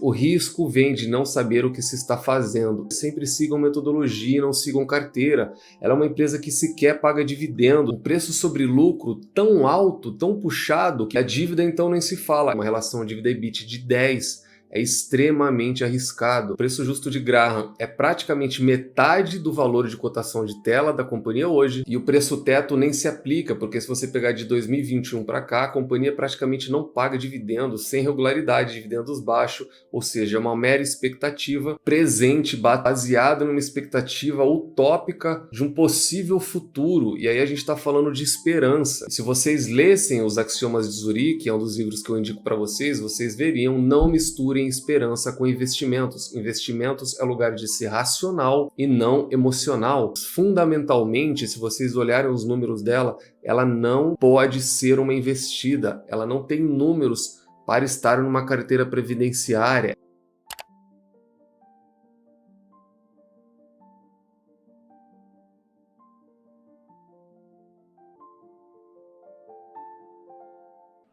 O risco vem de não saber o que se está fazendo. Sempre sigam metodologia e não sigam carteira. Ela é uma empresa que sequer paga dividendo. O preço sobre lucro tão alto, tão puxado, que a dívida então nem se fala. Uma relação dívida-EBIT de 10 é extremamente arriscado. O preço justo de Graham é praticamente metade do valor de cotação de tela da companhia hoje, e o preço teto nem se aplica, porque se você pegar de 2021 para cá, a companhia praticamente não paga dividendos, sem regularidade, dividendos baixos, ou seja, é uma mera expectativa presente, baseada numa expectativa utópica de um possível futuro, e aí a gente está falando de esperança. Se vocês lessem os Axiomas de Zurique, que é um dos livros que eu indico para vocês, vocês veriam, não misturem esperança com investimentos. Investimentos é lugar de ser racional e não emocional. Fundamentalmente, se vocês olharem os números dela, ela não pode ser uma investida. Ela não tem números para estar numa carteira previdenciária.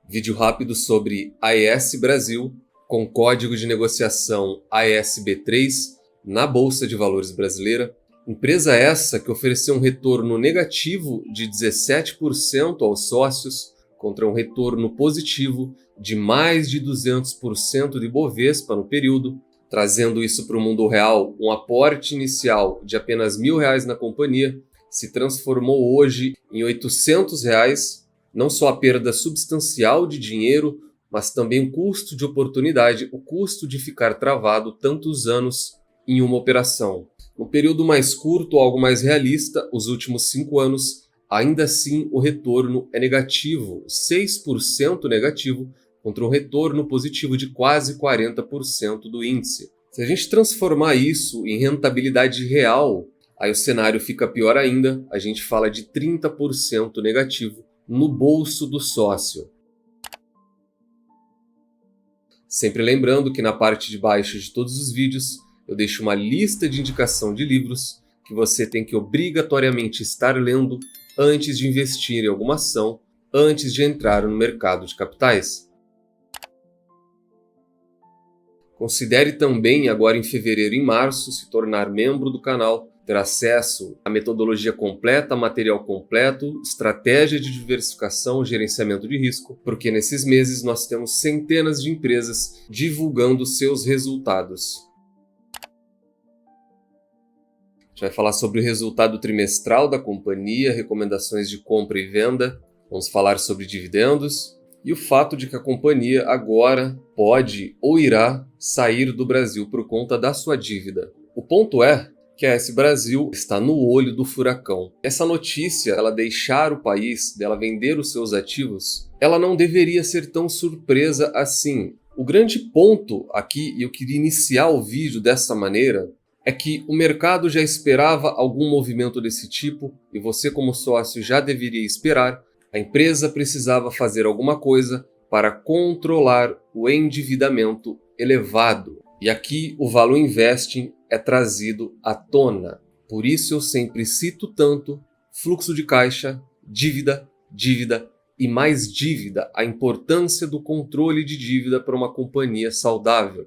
Vídeo rápido sobre AES Brasil, com código de negociação AESB3 na Bolsa de Valores brasileira. Empresa essa que ofereceu um retorno negativo de 17% aos sócios, contra um retorno positivo de mais de 200% de Bovespa no período. Trazendo isso para o mundo real, um aporte inicial de apenas R$1.000 na companhia se transformou hoje em R$800, não só a perda substancial de dinheiro, mas também o custo de oportunidade, o custo de ficar travado tantos anos em uma operação. No período mais curto, algo mais realista, os últimos 5 anos, ainda assim o retorno é negativo, 6% negativo, contra um retorno positivo de quase 40% do índice. Se a gente transformar isso em rentabilidade real, aí o cenário fica pior ainda, a gente fala de 30% negativo no bolso do sócio. Sempre lembrando que na parte de baixo de todos os vídeos eu deixo uma lista de indicação de livros que você tem que obrigatoriamente estar lendo antes de investir em alguma ação, antes de entrar no mercado de capitais. Considere também, agora em fevereiro e em março, se tornar membro do canal, ter acesso à metodologia completa, material completo, estratégia de diversificação, gerenciamento de risco, porque nesses meses nós temos centenas de empresas divulgando seus resultados. A gente vai falar sobre o resultado trimestral da companhia, recomendações de compra e venda, vamos falar sobre dividendos e o fato de que a companhia agora pode ou irá sair do Brasil por conta da sua dívida. O ponto é que a AES Brasil está no olho do furacão. Essa notícia, ela deixar o país, dela vender os seus ativos, ela não deveria ser tão surpresa assim. O grande ponto aqui, e eu queria iniciar o vídeo dessa maneira, é que o mercado já esperava algum movimento desse tipo e você como sócio já deveria esperar. A empresa precisava fazer alguma coisa para controlar o endividamento elevado. E aqui o Value Investing é trazido à tona. Por isso eu sempre cito tanto fluxo de caixa, dívida, dívida e mais dívida, a importância do controle de dívida para uma companhia saudável.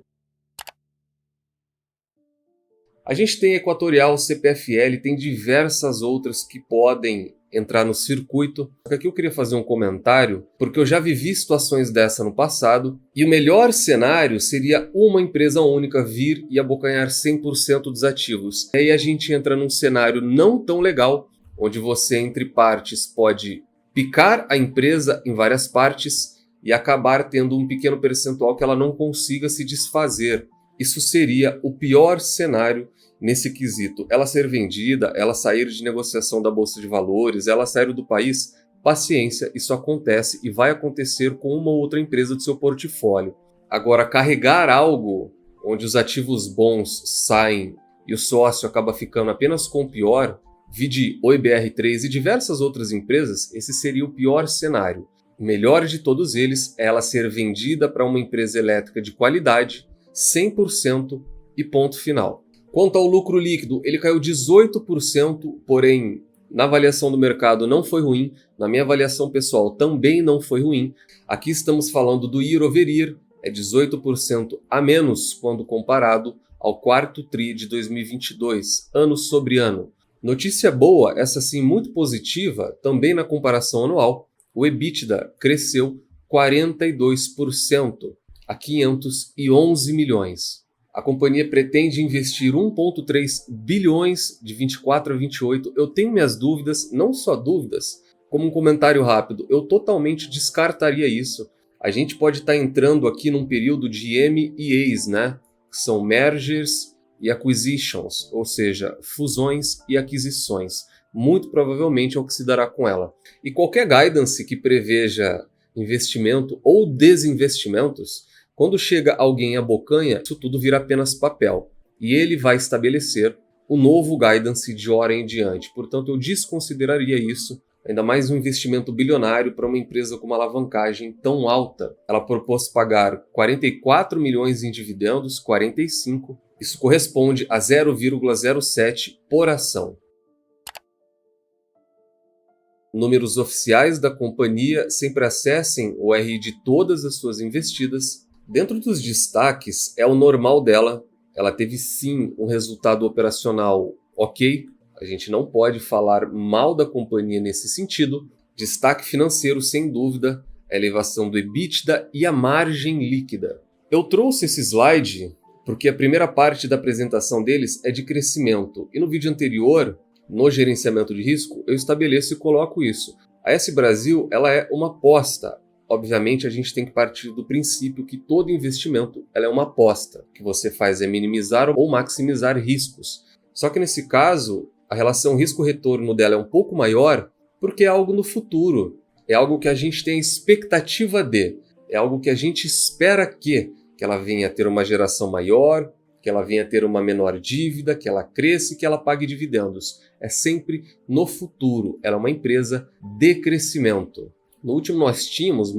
A gente tem Equatorial, CPFL, tem diversas outras que podem entrar no circuito. Aqui eu queria fazer um comentário, porque eu já vivi situações dessa no passado, e o melhor cenário seria uma empresa única vir e abocanhar 100% dos ativos. E aí a gente entra num cenário não tão legal, onde você, entre partes, pode picar a empresa em várias partes e acabar tendo um pequeno percentual que ela não consiga se desfazer. Isso seria o pior cenário nesse quesito. Ela ser vendida, ela sair de negociação da Bolsa de Valores, ela sair do país, paciência, isso acontece e vai acontecer com uma ou outra empresa do seu portfólio. Agora, carregar algo onde os ativos bons saem e o sócio acaba ficando apenas com o pior, vide Oi BR3 e diversas outras empresas, esse seria o pior cenário. O melhor de todos eles é ela ser vendida para uma empresa elétrica de qualidade, 100% e ponto final. Quanto ao lucro líquido, ele caiu 18%, porém, na avaliação do mercado não foi ruim, na minha avaliação pessoal também não foi ruim. Aqui estamos falando do year over year, é 18% a menos quando comparado ao quarto TRI de 2022, ano sobre ano. Notícia boa, essa sim muito positiva, também na comparação anual, o EBITDA cresceu 42% a 511 milhões. A companhia pretende investir 1,3 bilhões de 24 a 28. Eu tenho minhas dúvidas, não só dúvidas, como um comentário rápido, eu totalmente descartaria isso. A gente pode estar entrando aqui num período de M&As, né? Que são Mergers e Acquisitions, ou seja, fusões e aquisições. Muito provavelmente é o que se dará com ela. E qualquer guidance que preveja investimento ou desinvestimentos, quando chega alguém abocanha, isso tudo vira apenas papel. E ele vai estabelecer o novo guidance de hora em diante. Portanto, eu desconsideraria isso, ainda mais um investimento bilionário para uma empresa com uma alavancagem tão alta. Ela propôs pagar 44 milhões em dividendos, 45. Isso corresponde a 0,07 por ação. Números oficiais da companhia, sempre acessem o RI de todas as suas investidas. Dentro dos destaques, é o normal dela. Ela teve sim um resultado operacional ok. A gente não pode falar mal da companhia nesse sentido. Destaque financeiro, sem dúvida, a elevação do EBITDA e a margem líquida. Eu trouxe esse slide porque a primeira parte da apresentação deles é de crescimento. E no vídeo anterior, no gerenciamento de risco, eu estabeleço e coloco isso. A AS Brasil, ela é uma aposta. Obviamente, a gente tem que partir do princípio que todo investimento ela é uma aposta. O que você faz é minimizar ou maximizar riscos. Só que nesse caso, a relação risco-retorno dela é um pouco maior porque é algo no futuro. É algo que a gente tem expectativa de. É algo que a gente espera que ela venha a ter uma geração maior, que ela venha a ter uma menor dívida, que ela cresça e que ela pague dividendos. É sempre no futuro. Ela é uma empresa de crescimento. No último nós tínhamos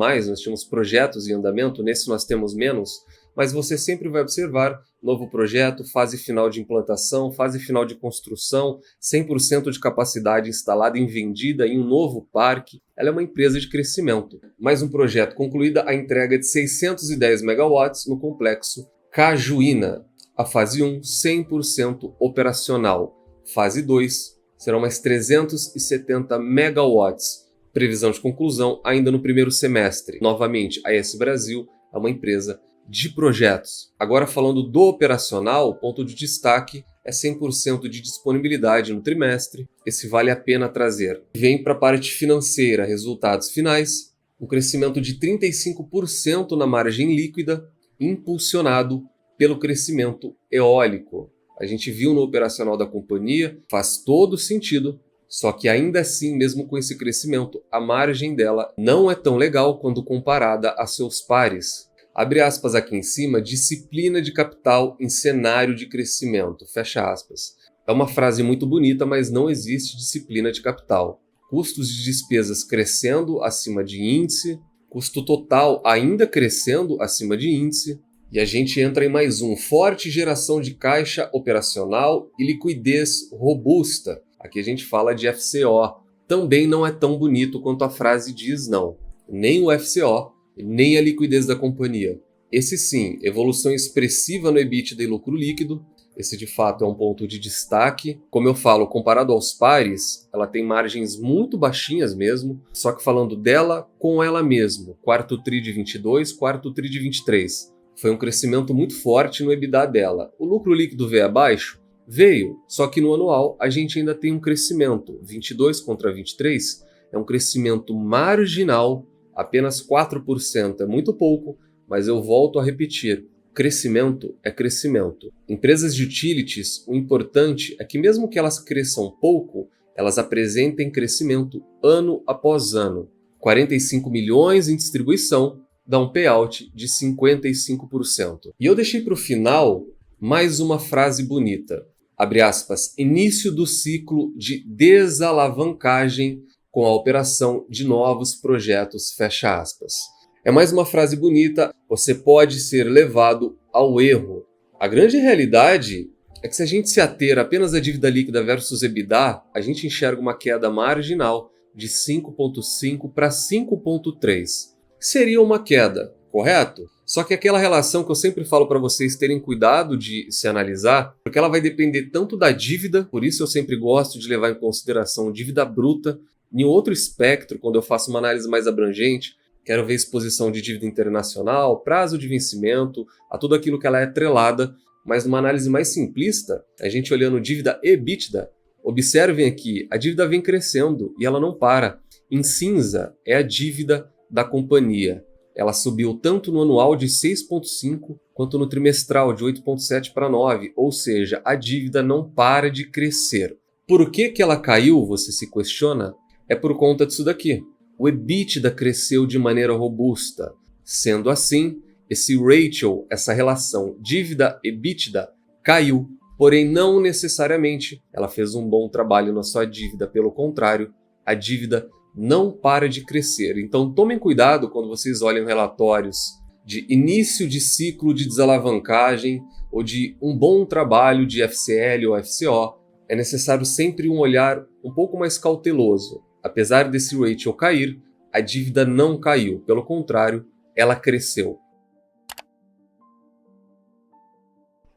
projetos em andamento, nesse nós temos menos, mas você sempre vai observar novo projeto, fase final de implantação, fase final de construção, 100% de capacidade instalada e vendida em um novo parque. Ela é uma empresa de crescimento. Mais um projeto concluída, a entrega de 610 megawatts no complexo Cajuína. A fase 1, 100% operacional. Fase 2, serão mais 370 megawatts. Previsão de conclusão ainda no primeiro semestre. Novamente, a AS Brasil é uma empresa de projetos. Agora falando do operacional, o ponto de destaque é 100% de disponibilidade no trimestre. Esse vale a pena trazer. Vem para a parte financeira, resultados finais, um crescimento de 35% na margem líquida, impulsionado pelo crescimento eólico. A gente viu no operacional da companhia, faz todo sentido. Só que ainda assim, mesmo com esse crescimento, a margem dela não é tão legal quando comparada a seus pares. Abre aspas aqui em cima, disciplina de capital em cenário de crescimento, fecha aspas. É uma frase muito bonita, mas não existe disciplina de capital. Custos de despesas crescendo acima de índice, custo total ainda crescendo acima de índice, e a gente entra em mais um, forte geração de caixa operacional e liquidez robusta. Aqui a gente fala de FCO. Também não é tão bonito quanto a frase diz, não. Nem o FCO, nem a liquidez da companhia. Esse sim, evolução expressiva no EBITDA e lucro líquido. Esse de fato é um ponto de destaque. Como eu falo, comparado aos pares, ela tem margens muito baixinhas mesmo. Só que falando dela com ela mesmo. Quarto TRI de 22, quarto TRI de 23. Foi um crescimento muito forte no EBITDA dela. O lucro líquido veio abaixo? Veio, só que no anual a gente ainda tem um crescimento, 22 contra 23, é um crescimento marginal, apenas 4%, é muito pouco, mas eu volto a repetir, crescimento é crescimento. Empresas de utilities, o importante é que mesmo que elas cresçam pouco, elas apresentem crescimento ano após ano. 45 milhões em distribuição dá um payout de 55%. E eu deixei para o final mais uma frase bonita. Abre aspas, início do ciclo de desalavancagem com a operação de novos projetos, fecha aspas. É mais uma frase bonita, você pode ser levado ao erro. A grande realidade é que se a gente se ater apenas à dívida líquida versus EBITDA, a gente enxerga uma queda marginal de 5,5 para 5,3. Seria uma queda, correto? Só que aquela relação que eu sempre falo para vocês terem cuidado de se analisar, porque ela vai depender tanto da dívida, por isso eu sempre gosto de levar em consideração dívida bruta. Em outro espectro, quando eu faço uma análise mais abrangente, quero ver exposição de dívida internacional, prazo de vencimento, a tudo aquilo que ela é atrelada, mas numa análise mais simplista, a gente olhando dívida EBITDA, observem aqui, a dívida vem crescendo e ela não para. Em cinza é a dívida da companhia. Ela subiu tanto no anual de 6,5 quanto no trimestral de 8,7 para 9, ou seja, a dívida não para de crescer. Por que ela caiu, você se questiona? É por conta disso daqui. O EBITDA cresceu de maneira robusta. Sendo assim, esse ratio, essa relação dívida-EBITDA, caiu. Porém, não necessariamente ela fez um bom trabalho na sua dívida. Pelo contrário, a dívida não para de crescer. Então tomem cuidado quando vocês olham relatórios de início de ciclo de desalavancagem ou de um bom trabalho de FCL ou FCO. É necessário sempre um olhar um pouco mais cauteloso. Apesar desse ratio cair, a dívida não caiu. Pelo contrário, ela cresceu.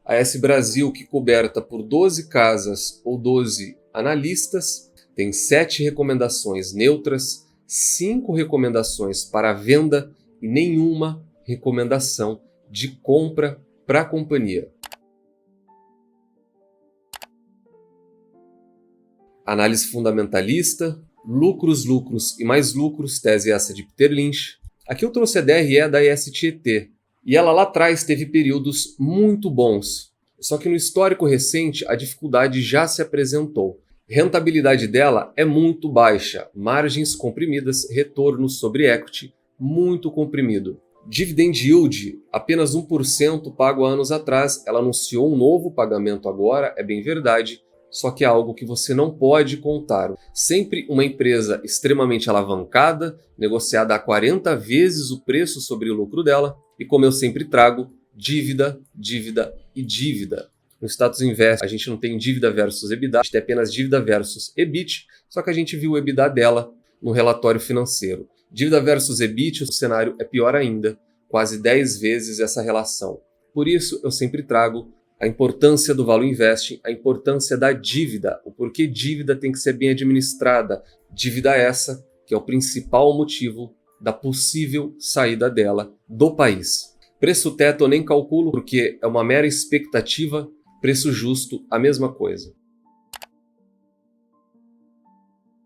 A AS Brasil, que coberta por 12 casas ou 12 analistas, tem 7 recomendações neutras, 5 recomendações para venda e nenhuma recomendação de compra para a companhia. Análise fundamentalista, lucros, lucros e mais lucros, tese essa de Peter Lynch. Aqui eu trouxe a DRE da AS Tietê, e ela lá atrás teve períodos muito bons. Só que no histórico recente a dificuldade já se apresentou. Rentabilidade dela é muito baixa, margens comprimidas, retorno sobre equity muito comprimido. Dividend yield, apenas 1% pago há anos atrás, ela anunciou um novo pagamento agora, é bem verdade, só que é algo que você não pode contar. Sempre uma empresa extremamente alavancada, negociada a 40 vezes o preço sobre o lucro dela, e como eu sempre trago, dívida, dívida e dívida. No status invest, a gente não tem dívida versus EBITDA, a gente tem apenas dívida versus EBIT, só que a gente viu o EBITDA dela no relatório financeiro. Dívida versus EBIT, o cenário é pior ainda, quase 10 vezes essa relação. Por isso, eu sempre trago a importância do Value Investing, a importância da dívida, o porquê dívida tem que ser bem administrada. Dívida essa que é o principal motivo da possível saída dela do país. Preço teto eu nem calculo, porque é uma mera expectativa. Preço justo, a mesma coisa.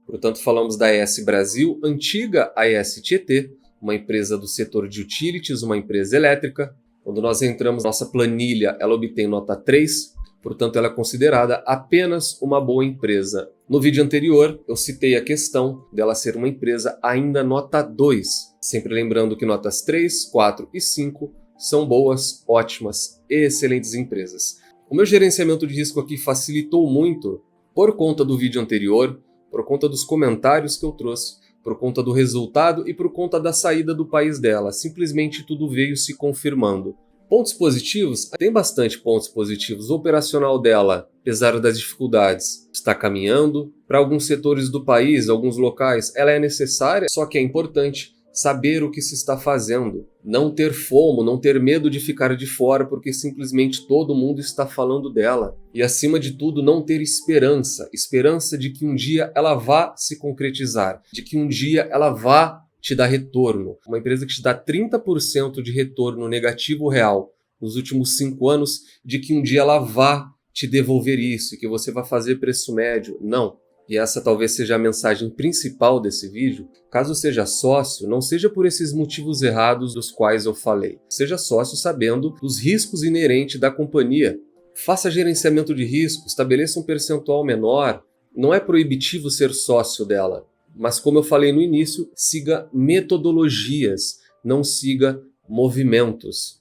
Portanto, falamos da AS Brasil, antiga AS Tietê, uma empresa do setor de utilities, uma empresa elétrica. Quando nós entramos na nossa planilha, ela obtém nota 3, portanto ela é considerada apenas uma boa empresa. No vídeo anterior, eu citei a questão dela ser uma empresa ainda nota 2, sempre lembrando que notas 3, 4 e 5 são boas, ótimas e excelentes empresas. O meu gerenciamento de risco aqui facilitou muito por conta do vídeo anterior, por conta dos comentários que eu trouxe, por conta do resultado e por conta da saída do país dela. Simplesmente tudo veio se confirmando. Pontos positivos? Tem bastante pontos positivos. O operacional dela, apesar das dificuldades, está caminhando. Para alguns setores do país, alguns locais, ela é necessária, só que é importante saber o que se está fazendo, não ter fomo, não ter medo de ficar de fora porque simplesmente todo mundo está falando dela. E acima de tudo, não ter esperança, esperança de que um dia ela vá se concretizar, de que um dia ela vá te dar retorno. Uma empresa que te dá 30% de retorno negativo real nos últimos 5 anos, de que um dia ela vá te devolver isso, e que você vai fazer preço médio. Não. E essa talvez seja a mensagem principal desse vídeo. Caso seja sócio, não seja por esses motivos errados dos quais eu falei. Seja sócio sabendo dos riscos inerentes da companhia. Faça gerenciamento de risco, estabeleça um percentual menor. Não é proibitivo ser sócio dela. Mas como eu falei no início, siga metodologias, não siga movimentos.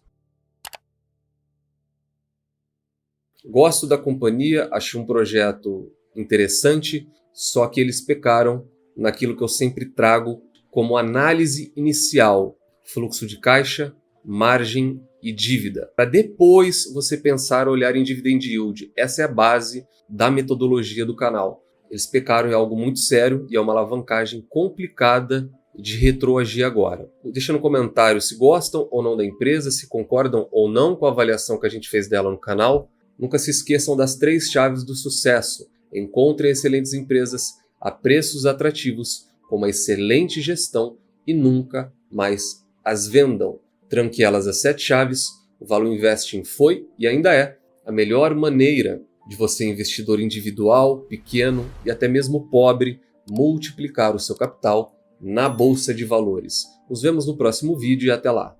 Gosto da companhia, acho um projeto interessante, só que eles pecaram naquilo que eu sempre trago como análise inicial: fluxo de caixa, margem e dívida. Para depois você pensar, olhar em dividend yield. Essa é a base da metodologia do canal. Eles pecaram em algo muito sério e é uma alavancagem complicada de retroagir agora. Deixa no comentário se gostam ou não da empresa, se concordam ou não com a avaliação que a gente fez dela no canal. Nunca se esqueçam das 3 chaves do sucesso. Encontrem excelentes empresas a preços atrativos, com uma excelente gestão e nunca mais as vendam. Tranque elas as 7 chaves. O Value Investing foi e ainda é a melhor maneira de você, investidor individual, pequeno e até mesmo pobre, multiplicar o seu capital na Bolsa de Valores. Nos vemos no próximo vídeo e até lá!